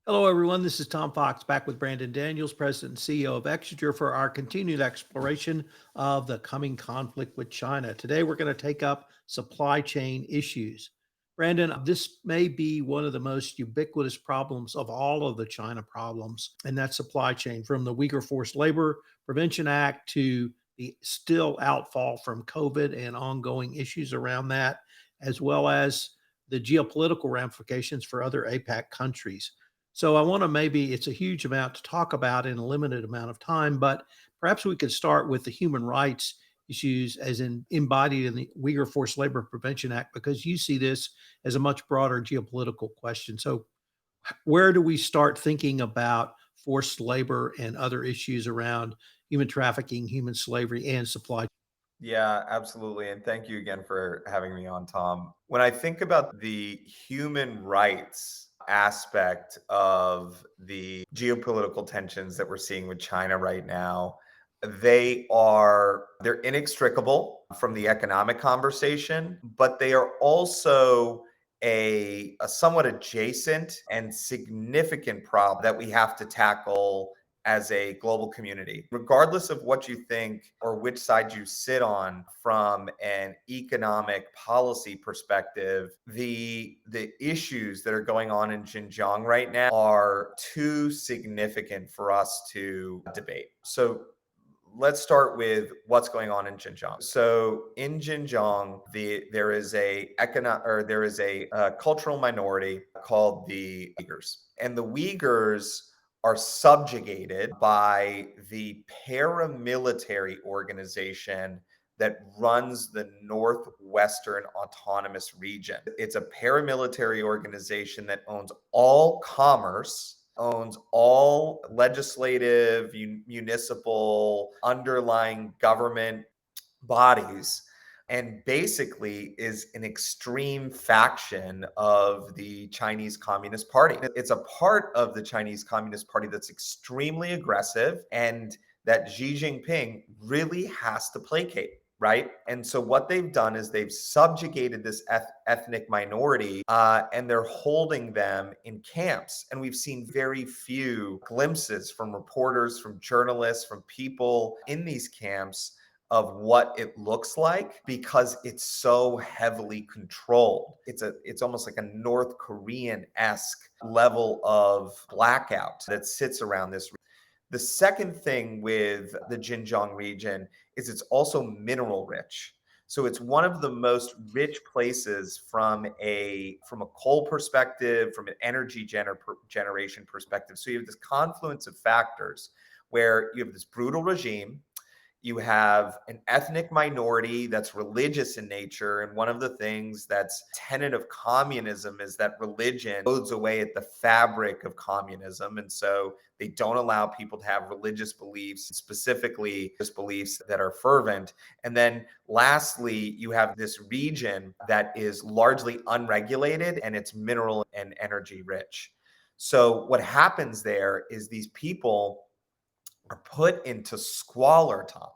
Hello, everyone. This is Tom Fox back with Brandon Daniels, President and CEO of Exiger, for our continued exploration of the coming conflict with China. Today, we're going to take up supply chain issues. Brandon, this may be one of the most ubiquitous problems of all of the China problems, and that's supply chain, from the Uyghur Forced Labor Prevention Act to the still outfall from COVID and ongoing issues around that, as well as the geopolitical ramifications for other APAC countries. So I want to maybe it's a huge amount to talk about in a limited amount of time, but perhaps we could start with the human rights issues as embodied in the Uyghur Forced Labor Prevention Act, because you see this as a much broader geopolitical question. So where do we start thinking about forced labor and other issues around human trafficking, human slavery, and supply? Yeah, absolutely. And thank you again for having me on, Tom. When I think about the human rights aspect of the geopolitical tensions that we're seeing with China right now, they're inextricable from the economic conversation, but they are also a somewhat adjacent and significant problem that we have to tackle as a global community. Regardless of what you think or which side you sit on from an economic policy perspective, the issues that are going on in Xinjiang right now are too significant for us to debate. So let's start with what's going on in Xinjiang. So in Xinjiang, there is a cultural minority called the Uyghurs, and the Uyghurs are subjugated by the paramilitary organization that runs the Northwestern Autonomous Region. It's a paramilitary organization that owns all commerce, owns all legislative, municipal, underlying government bodies, and basically is an extreme faction of the Chinese Communist Party. It's a part of the Chinese Communist Party that's extremely aggressive and that Xi Jinping really has to placate. Right. And so what they've done is they've subjugated this ethnic minority and they're holding them in camps. And we've seen very few glimpses from reporters, from journalists, from people in these camps of what it looks like because it's so heavily controlled. It's almost like a North Korean-esque level of blackout that sits around this. The second thing with the Xinjiang region is it's also mineral rich. So it's one of the most rich places from a coal perspective, from an generation perspective. So you have this confluence of factors where you have this brutal regime, you have an ethnic minority that's religious in nature. And one of the things that's tenet of communism is that religion goes away at the fabric of communism. And so they don't allow people to have religious beliefs, specifically just beliefs that are fervent. And then lastly, you have this region that is largely unregulated and it's mineral and energy rich. So what happens there is these people are put into squalor, Tom,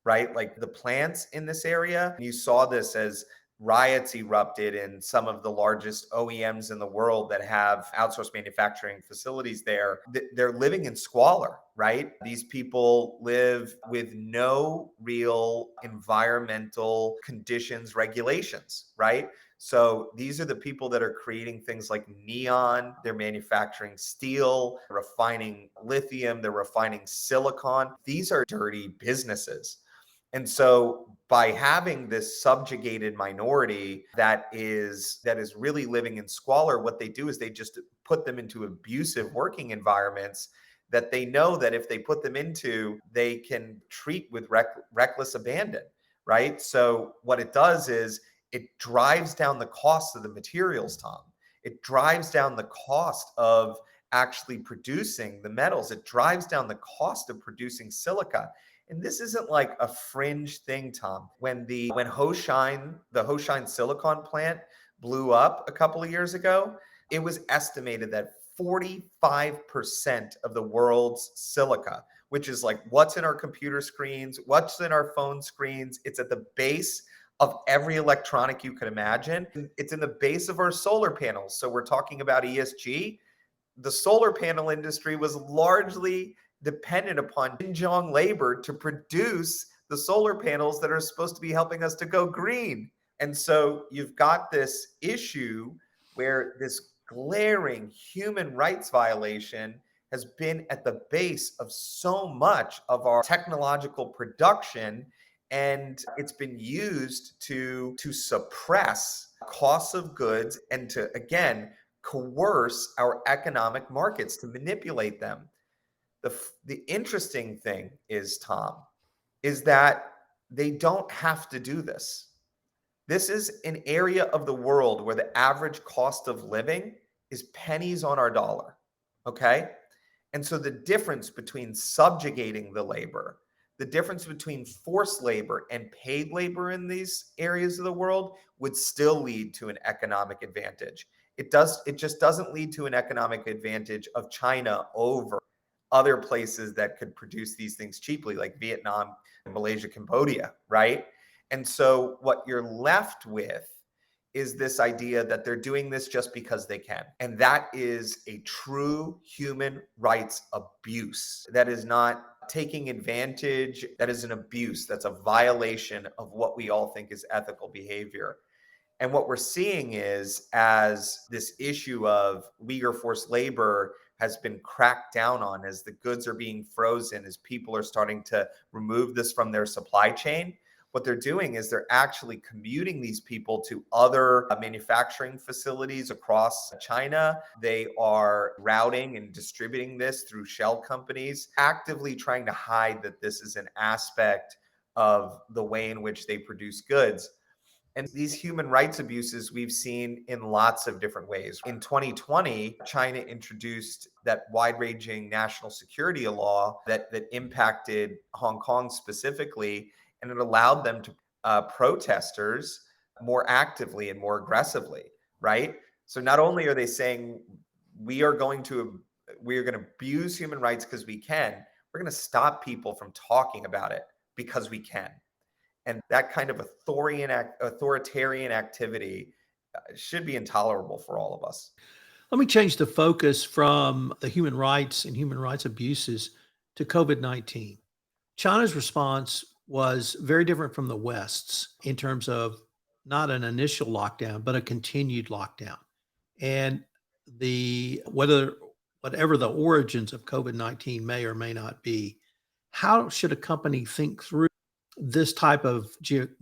right? Like the plants in this area, you saw this as riots erupted in some of the largest OEMs in the world that have outsourced manufacturing facilities there. They're living in squalor, right? These people live with no real environmental conditions, regulations, right? So these are the people that are creating things like neon. They're manufacturing steel, refining lithium, they're refining silicon. These are dirty businesses. And so by having this subjugated minority that is really living in squalor, what they do is they just put them into abusive working environments that they know that if they put them into, they can treat with reckless abandon, right? So what it does is it drives down the cost of the materials, Tom. It drives down the cost of actually producing the metals. It drives down the cost of producing silica. And this isn't like a fringe thing, Tom. When the Hoshine silicon plant blew up a couple of years ago, it was estimated that 45% of the world's silica, which is like what's in our computer screens, what's in our phone screens, it's at the base of every electronic you could imagine. It's in the base of our solar panels. So we're talking about ESG. The solar panel industry was largely dependent upon Xinjiang labor to produce the solar panels that are supposed to be helping us to go green. And so you've got this issue where this glaring human rights violation has been at the base of so much of our technological production, and it's been used to suppress costs of goods and to, again, coerce our economic markets, to manipulate them. The interesting thing is, Tom, is that they don't have to do this. This is an area of the world where the average cost of living is pennies on our dollar. Okay. And so the difference between subjugating the labor, the difference between forced labor and paid labor in these areas of the world would still lead to an economic advantage. It just doesn't lead to an economic advantage of China over other places that could produce these things cheaply, like Vietnam, Malaysia, Cambodia, right? And so what you're left with is this idea that they're doing this just because they can. And that is a true human rights abuse. That is not taking advantage. That is an abuse. That's a violation of what we all think is ethical behavior. And what we're seeing is, as this issue of Uyghur forced labor has been cracked down on, as the goods are being frozen, as people are starting to remove this from their supply chain, what they're doing is they're actually commuting these people to other manufacturing facilities across China. They are routing and distributing this through shell companies, actively trying to hide that this is an aspect of the way in which they produce goods. And these human rights abuses we've seen in lots of different ways. In 2020, China introduced that wide-ranging national security law that impacted Hong Kong specifically, and it allowed them to protesters more actively and more aggressively, right? So not only are they saying we are going to abuse human rights because we can, we're going to stop people from talking about it because we can. And that kind of authoritarian activity should be intolerable for all of us. Let me change the focus from the human rights and human rights abuses to COVID-19. China's response was very different from the West's in terms of not an initial lockdown, but a continued lockdown. And whatever the origins of COVID-19 may or may not be, how should a company think through this type of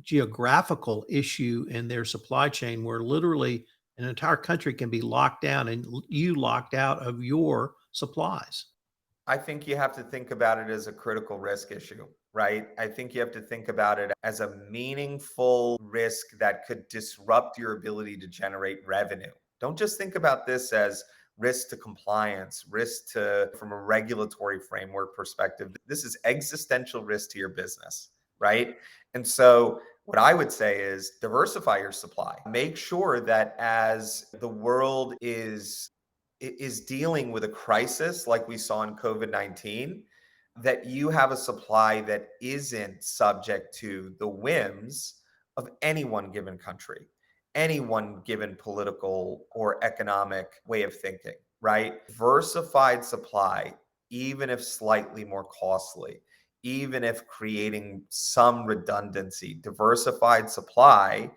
geographical issue in their supply chain, where literally an entire country can be locked down and you locked out of your supplies? I think you have to think about it as a critical risk issue, right? I think you have to think about it as a meaningful risk that could disrupt your ability to generate revenue. Don't just think about this as risk to compliance, from a regulatory framework perspective. This is existential risk to your business, right? And so what I would say is diversify your supply. Make sure that as the world is dealing with a crisis like we saw in COVID-19, that you have a supply that isn't subject to the whims of any one given country, any one given political or economic way of thinking, right? Diversified supply, even if slightly more costly, even if creating some redundancy, diversified supply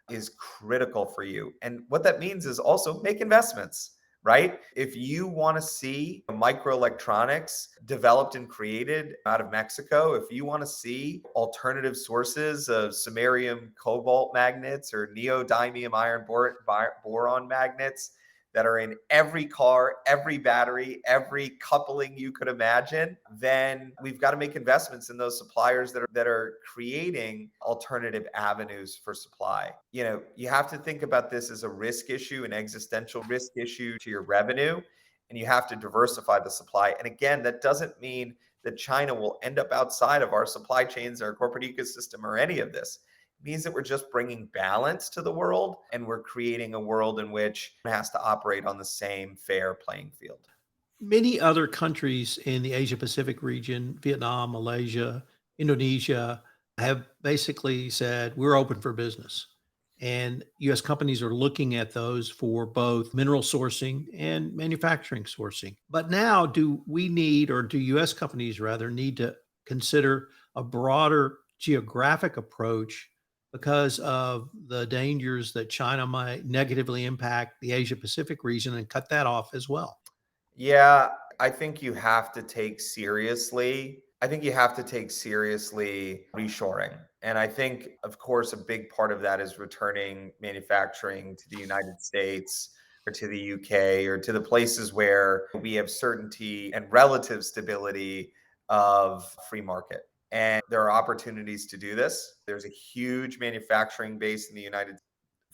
is critical for you. And what that means is also make investments, right? If you want to see microelectronics developed and created out of Mexico, if you want to see alternative sources of samarium cobalt magnets or neodymium iron boron magnets that are in every car, every battery, every coupling you could imagine, then we've got to make investments in those suppliers that are creating alternative avenues for supply. You know, you have to think about this as a risk issue, an existential risk issue to your revenue, and you have to diversify the supply. And again, that doesn't mean that China will end up outside of our supply chains, our corporate ecosystem, or any of this. Means that we're just bringing balance to the world, and we're creating a world in which it has to operate on the same fair playing field. Many other countries in the Asia Pacific region, Vietnam, Malaysia, Indonesia, have basically said, we're open for business. And US companies are looking at those for both mineral sourcing and manufacturing sourcing. But now, do we need, or do US companies rather, need to consider a broader geographic approach because of the dangers that China might negatively impact the Asia Pacific region and cut that off as well? Yeah, I think you have to take seriously. I think you have to take seriously reshoring. And I think, of course, a big part of that is returning manufacturing to the United States or to the UK or to the places where we have certainty and relative stability of free market. And there are opportunities to do this. There's a huge manufacturing base in the United States,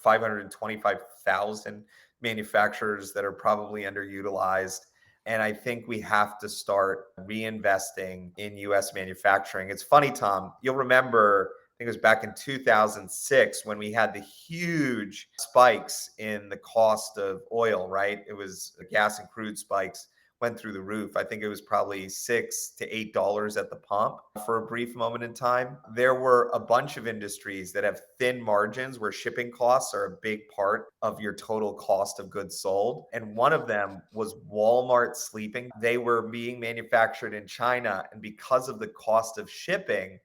525,000 manufacturers that are probably underutilized. And I think we have to start reinvesting in US manufacturing. It's funny, Tom, you'll remember, I think it was back in 2006 when we had the huge spikes in the cost of oil, right? It was the gas and crude spikes went through the roof. I think it was probably $6 to $8 at the pump for a brief moment in time. There were a bunch of industries that have thin margins where shipping costs are a big part of your total cost of goods sold. And one of them was Walmart sleeping. They were being manufactured in China. And because of the cost of shipping,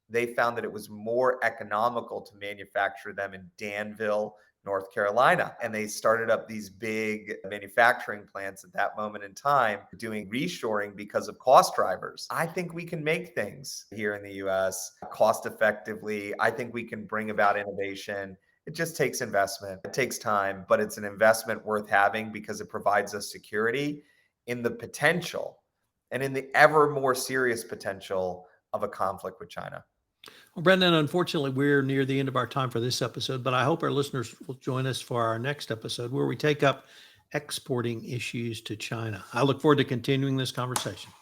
they found that it was more economical to manufacture them in Danville, North Carolina. And they started up these big manufacturing plants at that moment in time, doing reshoring because of cost drivers. I think we can make things here in the US cost effectively. I think we can bring about innovation. It just takes investment. It takes time, but it's an investment worth having because it provides us security in the potential and in the ever more serious potential of a conflict with China. Well, Brendan, unfortunately, we're near the end of our time for this episode, but I hope our listeners will join us for our next episode where we take up exporting issues to China. I look forward to continuing this conversation.